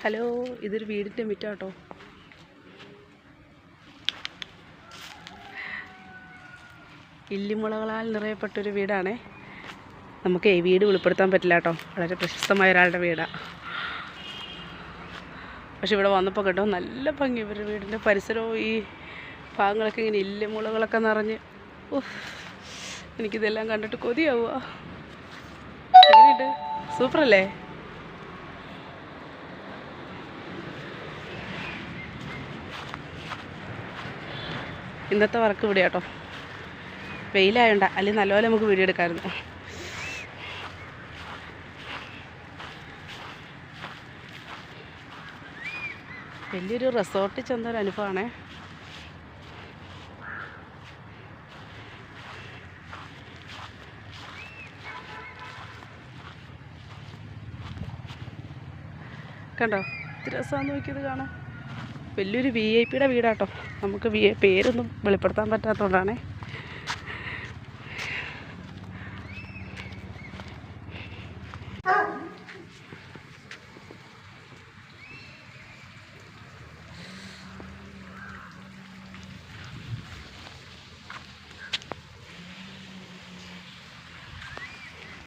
Hello, ഇതൊരു വീടിൻ്റെ മുറ്റാട്ടോ. ഇല്ലിമുളകളാൽ നിറയപ്പെട്ടൊരു വീടാണേ. നമുക്ക് ഈ വീട് വെളിപ്പെടുത്താൻ പറ്റില്ല കേട്ടോ, വളരെ പ്രശസ്തമായ ഒരാളുടെ വീടാണ്. പക്ഷെ ഇവിടെ വന്നപ്പോൾ കേട്ടോ നല്ല ഭംഗി. ഇവരുടെ വീടിൻ്റെ പരിസരവും ഈ ഭാഗങ്ങളൊക്കെ ഇങ്ങനെ ഇല്ലിമുളകളൊക്കെ നിറഞ്ഞ്, എനിക്കിതെല്ലാം കണ്ടിട്ട് കൊതിയാവുക. എങ്ങനെയുണ്ട്? സൂപ്പറല്ലേ? ഇന്നത്തെ വർക്ക് ഇവിടെ കേട്ടോ. വെയിലായോണ്ട, അല്ലെങ്കിൽ നല്ലപോലെ നമുക്ക് വീഡിയോ എടുക്കാമായിരുന്നു. വലിയൊരു റിസോർട്ടിൽ ചെന്നൊരു അനുഭവമാണേ. കണ്ടോ, ഇത് രസമാണെന്ന് നോക്കിയത് കാണാം. വലിയൊരു VIP യുടെ വീടാട്ടോ. നമുക്ക് പേരൊന്നും വെളിപ്പെടുത്താൻ പറ്റാത്തതുകൊണ്ടാണേ.